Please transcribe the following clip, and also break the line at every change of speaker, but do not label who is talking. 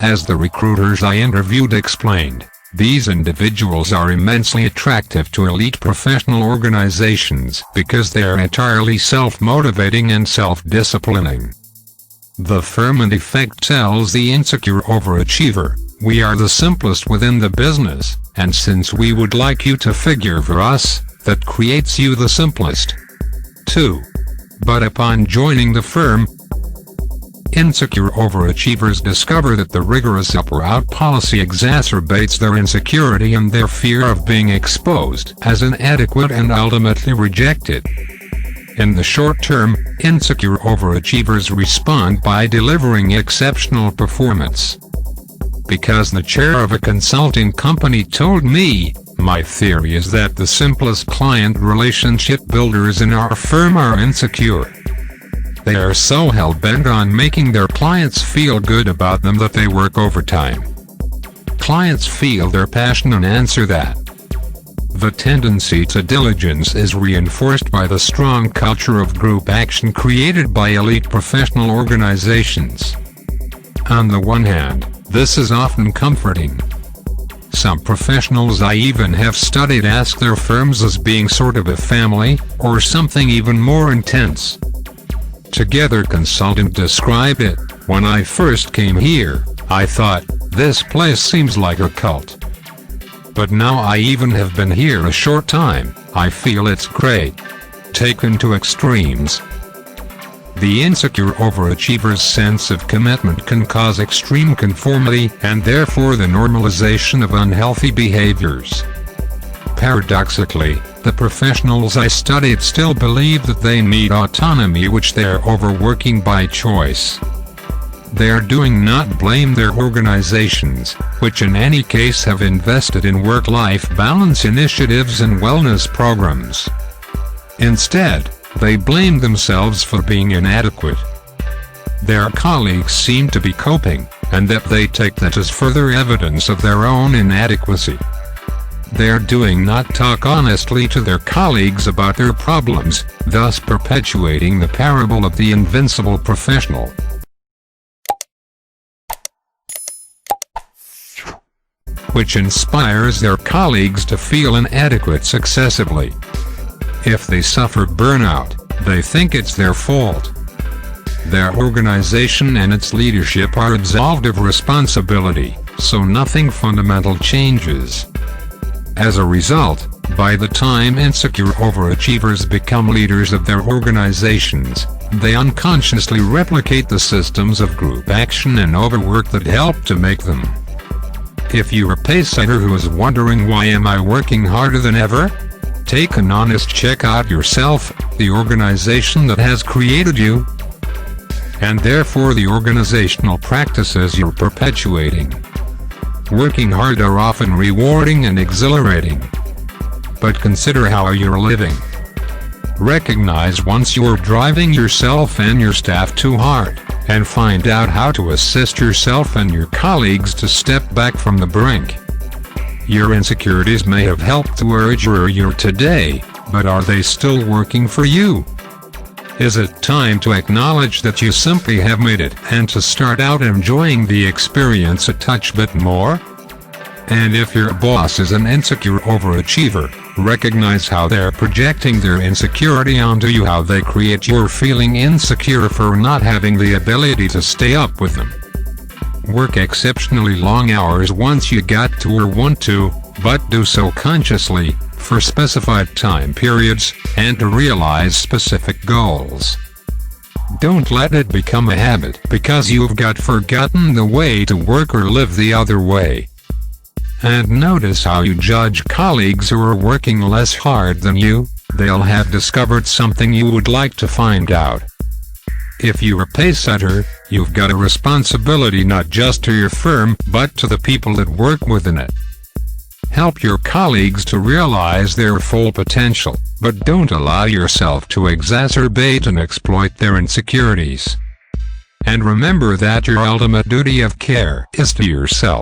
As the recruiters I interviewed explained, these individuals are immensely attractive to elite professional organizations because they are entirely self-motivating and self-disciplining. The firm in effect tells the insecure overachiever, "We are the simplest within the business, and since we would like you to figure for us, that creates you the simplest." 2. But upon joining the firm, insecure overachievers discover that the rigorous up or out policy exacerbates their insecurity and their fear of being exposed as inadequate and ultimately rejected. In the short term, insecure overachievers respond by delivering exceptional performance. Because the chair of a consulting company told me, "My theory is that the simplest client relationship builders in our firm are insecure. They are so hell-bent on making their clients feel good about them that they work overtime. Clients feel their passion and answer that." The tendency to diligence is reinforced by the strong culture of group action created by elite professional organizations. On the one hand, this is often comforting. Some professionals I even have studied ask their firms as being sort of a family, or something even more intense. Together consultant described it, "When I first came here, I thought, this place seems like a cult. But now I even have been here a short time, I feel it's great." Taken to extremes, the insecure overachiever's sense of commitment can cause extreme conformity and therefore the normalization of unhealthy behaviors. Paradoxically, the professionals I studied still believe that they need autonomy, which they are overworking by choice. They are doing not blame their organizations, which in any case have invested in work-life balance initiatives and wellness programs. Instead, they blame themselves for being inadequate. Their colleagues seem to be coping, and that they take that as further evidence of their own inadequacy. They are doing not talk honestly to their colleagues about their problems, thus perpetuating the parable of the invincible professional. Which inspires their colleagues to feel inadequate successively. If they suffer burnout, they think it's their fault. Their organization and its leadership are absolved of responsibility, so nothing fundamental changes. As a result, by the time insecure overachievers become leaders of their organizations, they unconsciously replicate the systems of group action and overwork that help to make them. If you're a paysetter who is wondering, "Why am I working harder than ever?" take an honest check out yourself, the organization that has created you, and therefore the organizational practices you're perpetuating. Working hard are often rewarding and exhilarating. But consider how you're living. Recognize once you're driving yourself and your staff too hard, and find out how to assist yourself and your colleagues to step back from the brink. Your insecurities may have helped to urge where you're today, but are they still working for you? Is it time to acknowledge that you simply have made it and to start out enjoying the experience a touch bit more? And if your boss is an insecure overachiever, recognize how they're projecting their insecurity onto you, how they create your feeling insecure for not having the ability to stay up with them. Work exceptionally long hours once you got to or want to, but do so consciously, for specified time periods, and to realize specific goals. Don't let it become a habit because you've forgotten the way to work or live the other way. And notice how you judge colleagues who are working less hard than you. They'll have discovered something you would like to find out. If you're a paysetter, you've got a responsibility not just to your firm, but to the people that work within it. Help your colleagues to realize their full potential, but don't allow yourself to exacerbate and exploit their insecurities. And remember that your ultimate duty of care is to yourself.